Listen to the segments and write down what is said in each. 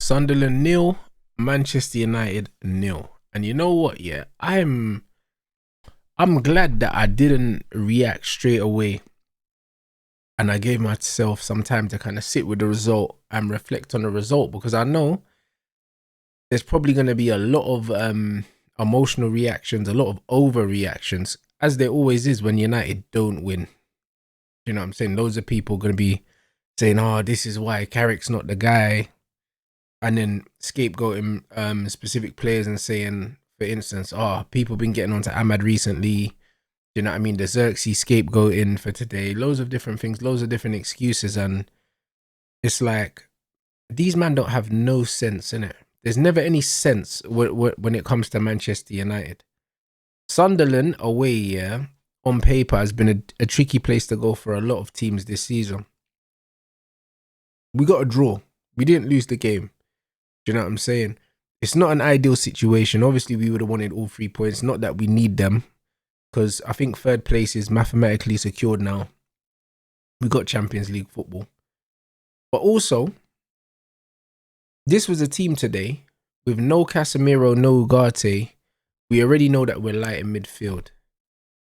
Sunderland nil, Manchester United nil. And you know what? Yeah, I'm glad that I didn't react straight away, and I gave myself some time to kind of sit with the result and reflect on the result, because I know there's probably going to be a lot of emotional reactions, a lot of overreactions, as there always is when United don't win. You know what I'm saying? Loads of people going to be saying, "Oh, this is why Carrick's not the guy," and then scapegoating specific players and saying, for instance, "Oh, people been getting onto Ahmad recently." You know what I mean? The Xerxes scapegoating for today. Loads of different things, loads of different excuses, and it's like these men don't have no sense in it. There's never any sense when it comes to Manchester United. Sunderland away, yeah, on paper has been a tricky place to go for a lot of teams this season. We got a draw. We didn't lose the game. Do you know what I'm saying? It's not an ideal situation. Obviously, we would have wanted all 3 points. Not that we need them, because I think third place is mathematically secured now. We got Champions League football. But also, this was a team today with no Casemiro, no Ugarte. We already know that we're light in midfield.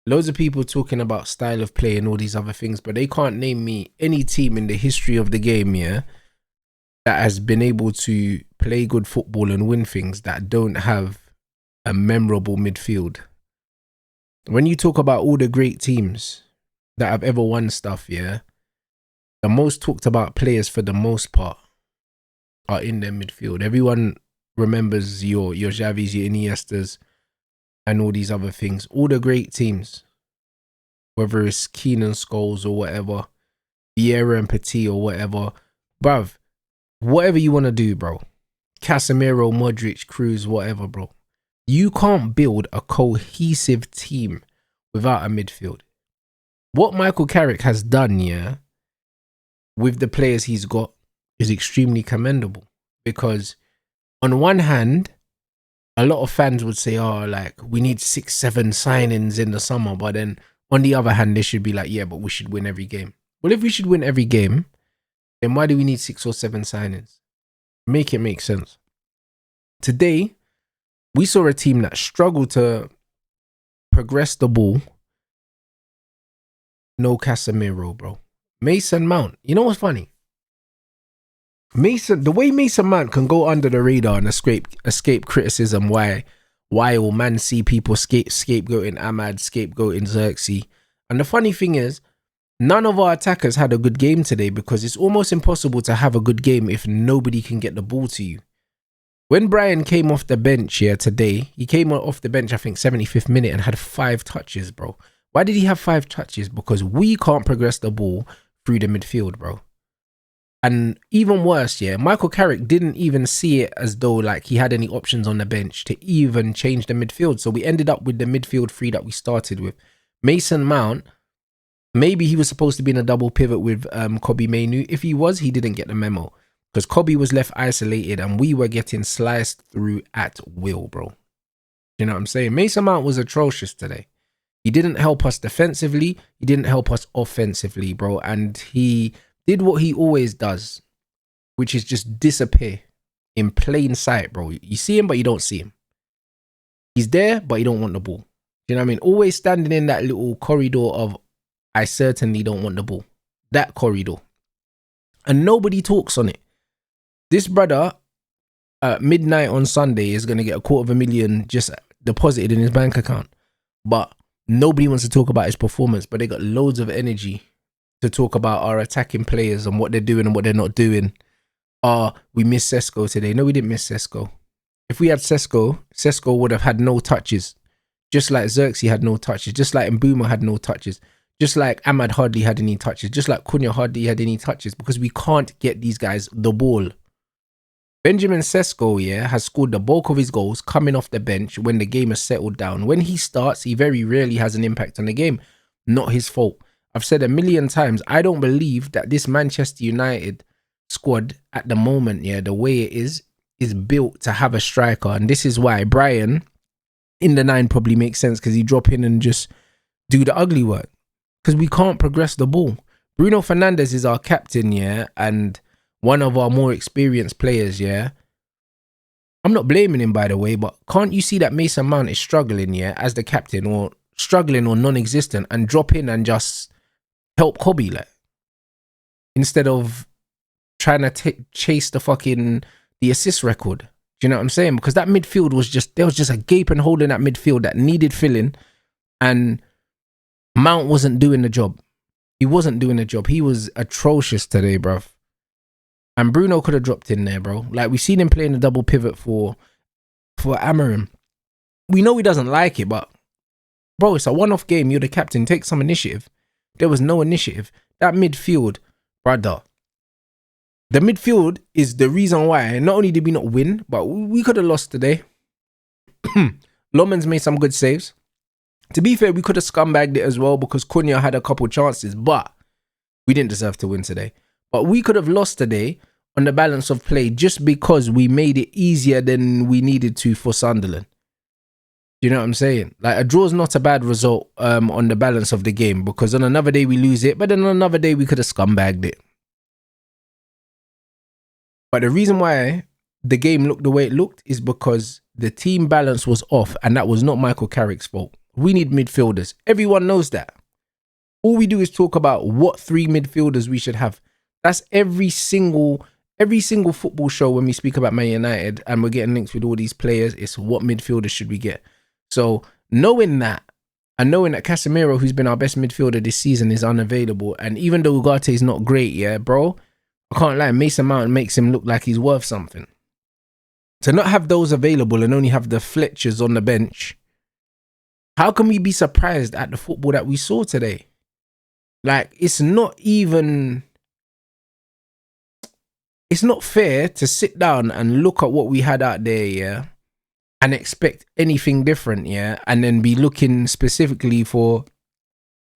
Loads of people talking about style of play and all these other things, but they can't name me any team in the history of the game, yeah, that has been able to play good football and win things that don't have a memorable midfield. When you talk about all the great teams that have ever won stuff, yeah, the most talked about players for the most part are in their midfield. Everyone remembers your Xavis, your Iniestas, and all these other things. All the great teams, whether it's Keane and Scholes or whatever, Vieira and Petit or whatever, bruv, whatever you want to do, bro. Casemiro, Modric, Cruz, whatever, bro. You can't build a cohesive team without a midfield. What Michael Carrick has done, yeah, with the players he's got is extremely commendable, because on one hand, a lot of fans would say, "Oh, like, we need 6-7 signings in the summer," but then on the other hand, they should be like, "Yeah, but we should win every game." Well, if we should win every game, then why do we need 6 or 7 signings? Make it make sense. Today, we saw a team that struggled to progress the ball. No Casemiro, bro. Mason Mount. You know what's funny? The way Mason Mount can go under the radar and escape criticism, why will man see people scapegoating Ahmad, scapegoating Xerxes. And the funny thing is, none of our attackers had a good game today, because it's almost impossible to have a good game if nobody can get the ball to you. When Brian came off the bench here today, he came off the bench, I think 75th minute, and had 5 touches, bro. Why did he have 5 touches? Because we can't progress the ball through the midfield, bro. And even worse, yeah, Michael Carrick didn't even see it as though like he had any options on the bench to even change the midfield. So we ended up with the midfield 3 that we started with. Mason Mount, maybe he was supposed to be in a double pivot with Kobbie Mainoo. If he was, he didn't get the memo, because Kobbie was left isolated and we were getting sliced through at will, bro. You know what I'm saying? Mason Mount was atrocious today. He didn't help us defensively. He didn't help us offensively, bro. And he did what he always does, which is just disappear in plain sight, bro. You see him, but you don't see him. He's there, but you don't want the ball. You know what I mean? Always standing in that little corridor of, "I certainly don't want the ball." That corridor. And nobody talks on it. This brother, at midnight on Sunday, is going to get $250,000 just deposited in his bank account. But nobody wants to talk about his performance, but they got loads of energy to talk about our attacking players and what they're doing and what they're not doing. We missed Sesko today. No, we didn't miss Sesko. If we had Sesko would have had no touches. Just like Xerxes had no touches. Just like Mbeumo had no touches. Just like Ahmad hardly had any touches. Just like Cunha hardly had any touches, because we can't get these guys the ball. Benjamin Sesko, yeah, has scored the bulk of his goals coming off the bench when the game has settled down. When he starts, he very rarely has an impact on the game. Not his fault. I've said a million times, I don't believe that this Manchester United squad at the moment, yeah, the way it is built to have a striker. And this is why Brian in the 9 probably makes sense, because he drop in and just do the ugly work, because we can't progress the ball. Bruno Fernandes is our captain, yeah, and one of our more experienced players, yeah. I'm not blaming him, by the way, but can't you see that Mason Mount is struggling, yeah, as the captain, or struggling or non-existent, and drop in and just help Kobe, like, instead of trying to chase the assist record. Do you know what I'm saying? Because that midfield there was just a gaping hole in that midfield that needed filling, and Mount wasn't doing the job. He wasn't doing the job. He was atrocious today, bruv. And Bruno could have dropped in there, bro. Like, we've seen him playing a double pivot for Amarim. We know he doesn't like it, but bro, it's a one-off game. You're the captain. Take some initiative. There was no initiative. That midfield, brother. The midfield is the reason why not only did we not win, but we could have lost today. Loman's made some good saves. To be fair, we could have scumbagged it as well because Cunha had a couple chances, but we didn't deserve to win today. But we could have lost today on the balance of play just because we made it easier than we needed to for Sunderland. You know what I'm saying? Like, a draw is not a bad result on the balance of the game, because on another day we lose it, but then on another day we could have scumbagged it. But the reason why the game looked the way it looked is because the team balance was off, and that was not Michael Carrick's fault. We need midfielders. Everyone knows that. All we do is talk about what 3 midfielders we should have. That's every single football show when we speak about Man United and we're getting links with all these players. It's what midfielders should we get. So knowing that, and knowing that Casemiro, who's been our best midfielder this season, is unavailable, and even though Ugarte is not great, yeah, bro, I can't lie, Mason Mount makes him look like he's worth something. To not have those available and only have the Fletchers on the bench, how can we be surprised at the football that we saw today? Like, it's not fair to sit down and look at what we had out there, yeah, and expect anything different, yeah, and then be looking specifically for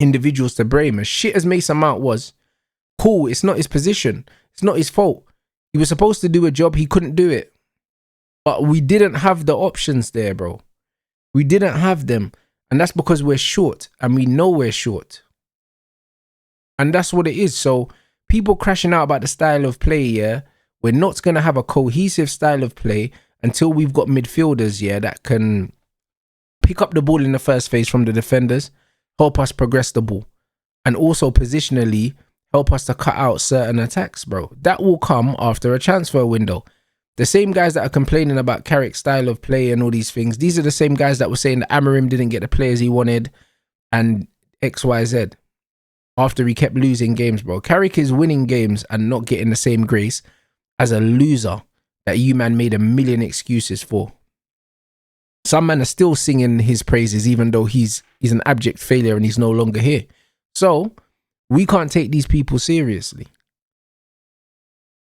individuals to blame. As shit as Mason Mount was, cool, it's not his position. It's not his fault. He was supposed to do a job, he couldn't do it. But we didn't have the options there, bro. We didn't have them. And that's because we're short, and we know we're short. And that's what it is. So people crashing out about the style of play, yeah, we're not going to have a cohesive style of play until we've got midfielders, yeah, that can pick up the ball in the first phase from the defenders, help us progress the ball, and also positionally help us to cut out certain attacks, bro. That will come after a transfer window. The same guys that are complaining about Carrick's style of play and all these things, these are the same guys that were saying that Amarim didn't get the players he wanted and XYZ after he kept losing games, bro. Carrick is winning games and not getting the same grace as a loser that you, man, made a million excuses for. Some men are still singing his praises even though he's an abject failure and he's no longer here. So we can't take these people seriously.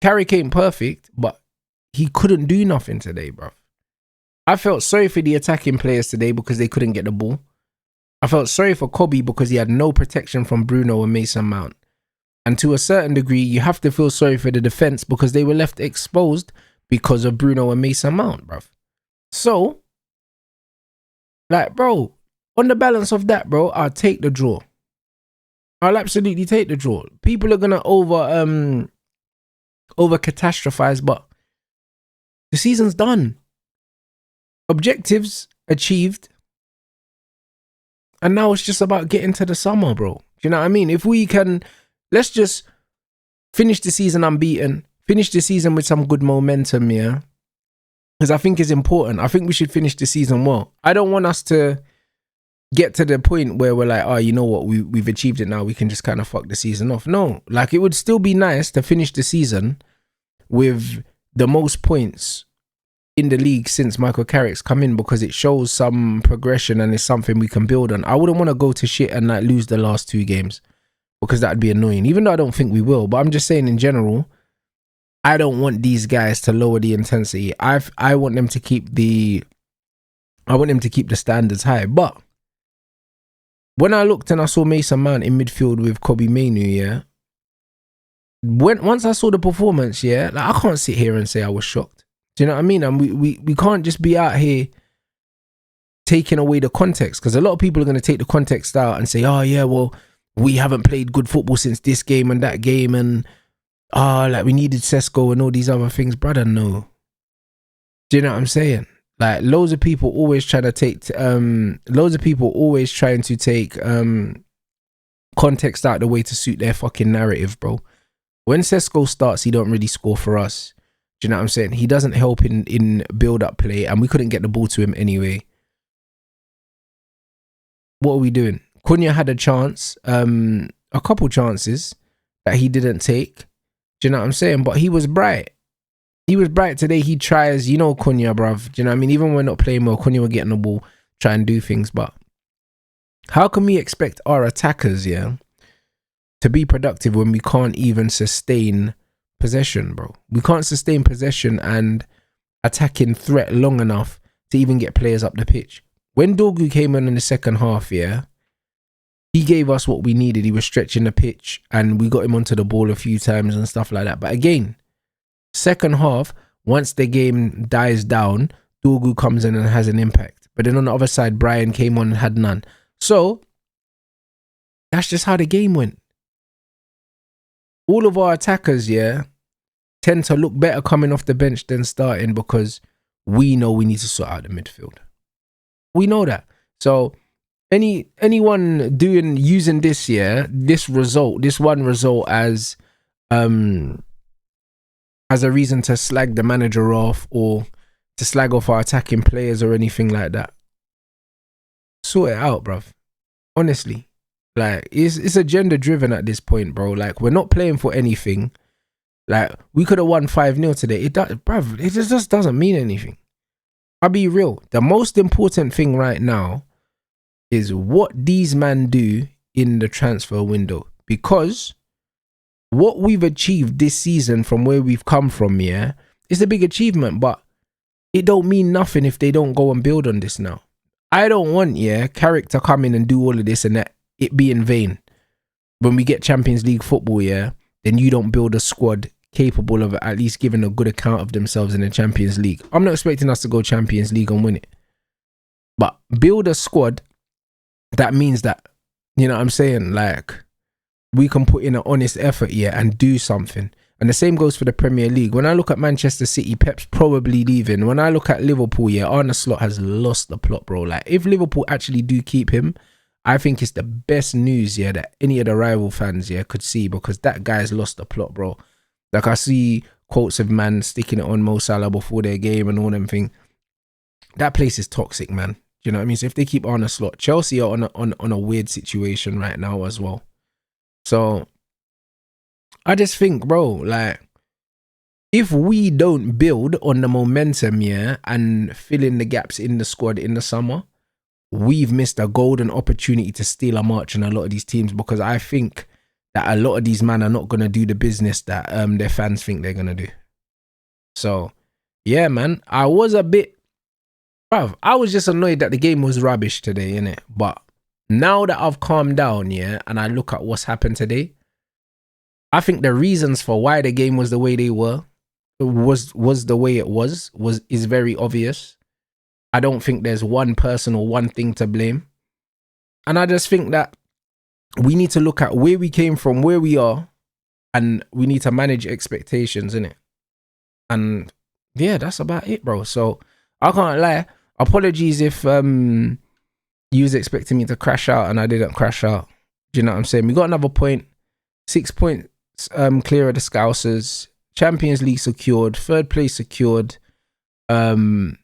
Carrick ain't perfect, but he couldn't do nothing today, bro. I felt sorry for the attacking players today because they couldn't get the ball. I felt sorry for Kobe because he had no protection from Bruno and Mason Mount. And to a certain degree, you have to feel sorry for the defense because they were left exposed because of Bruno and Mason Mount, bro. So, like, bro, on the balance of that, bro, I'll take the draw. I'll absolutely take the draw. People are gonna over catastrophize, but the season's done. Objectives achieved. And now it's just about getting to the summer, bro. Do you know what I mean? If we can, let's just finish the season unbeaten. Finish the season with some good momentum, yeah? Because I think it's important. I think we should finish the season well. I don't want us to get to the point where we're like, oh, you know what? We've achieved it now. We can just kind of fuck the season off. No, like, it would still be nice to finish the season with the most points in the league since Michael Carrick's come in, because it shows some progression and it's something we can build on. I wouldn't want to go to shit and like lose the last 2 games because that'd be annoying, even though I don't think we will. But I'm just saying in general, I don't want these guys to lower the intensity. I want them to keep the standards high. But when I looked and I saw Mason Mount in midfield with Kobe Mainoo, yeah, once I saw the performance, yeah, like, I can't sit here and say I was shocked. Do you know what I mean? And we can't just be out here taking away the context, because a lot of people are going to take the context out and say, oh yeah, well, we haven't played good football since this game and that game, and like we needed Sesko and all these other things. Brother, no. Do you know what I'm saying? Like loads of people always trying to take context out of the way to suit their fucking narrative, bro. When Sesko starts, he don't really score for us. Do you know what I'm saying? He doesn't help in build up play, and we couldn't get the ball to him anyway. What are we doing? Cunha had a chance, a couple chances that he didn't take. Do you know what I'm saying? But he was bright. He was bright today. He tries, you know, Cunha, bruv. Do you know what I mean? Even when we're not playing well, Cunha will get on the ball, try and do things. But how can we expect our attackers, yeah, to be productive when we can't even sustain possession, bro? We can't sustain possession and attacking threat long enough to even get players up the pitch. When Dorgu came in the second half, yeah, he gave us what we needed. He was stretching the pitch and we got him onto the ball a few times and stuff like that. But again, second half, once the game dies down, Dorgu comes in and has an impact. But then on the other side, Brian came on and had none. So that's just how the game went. All of our attackers, yeah, tend to look better coming off the bench than starting because we know we need to sort out the midfield. We know that. So anyone using this, yeah, this one result as a reason to slag the manager off or to slag off our attacking players or anything like that, sort it out, bruv. Honestly, like it's agenda driven at this point, bro. Like we're not playing for anything. Like we could have won 5-0 today. It does, bruv. It just doesn't mean anything. I'll be real. The most important thing right now is what these men do in the transfer window, because what we've achieved this season from where we've come from, yeah, is a big achievement, but it don't mean nothing if they don't go and build on this now. I don't want, yeah, Carrick to come in and do all of this and that it be in vain. When we get Champions League football, yeah, then you don't build a squad capable of at least giving a good account of themselves in the Champions League. I'm not expecting us to go Champions League and win it, but build a squad that means that, you know what I'm saying, like we can put in an honest effort, yeah, and do something. And the same goes for the Premier League. When I look at Manchester City, Pep's probably leaving. When I look at Liverpool, yeah, Arne Slot has lost the plot, bro. Like if Liverpool actually do keep him, I think it's the best news, yeah, that any of the rival fans, yeah, could see, because that guy's lost the plot, bro. Like I see quotes of man sticking it on Mo Salah before their game and all them things. That place is toxic, man. Do you know what I mean? So if they keep Arne Slot, Chelsea are on a weird situation right now as well. So I just think, bro, like if we don't build on the momentum, yeah, and fill in the gaps in the squad in the summer, we've missed a golden opportunity to steal a march on a lot of these teams, because I think that a lot of these men are not going to do the business that their fans think they're going to do. So, yeah, man, I was just annoyed that the game was rubbish today, innit? But now that I've calmed down, yeah, and I look at what's happened today, I think the reasons for why the game was the way they were, was the way it is very obvious. I don't think there's one person or one thing to blame. And I just think that we need to look at where we came from, where we are, and we need to manage expectations, innit? And yeah, that's about it, bro. So I can't lie. Apologies if you was expecting me to crash out and I didn't crash out. Do you know what I'm saying? We got another point. 6 points clear of the Scousers. Champions League secured. 3rd place secured. Roll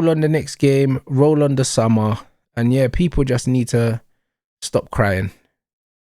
on the next game. Roll on the summer. And yeah, people just need to stop crying.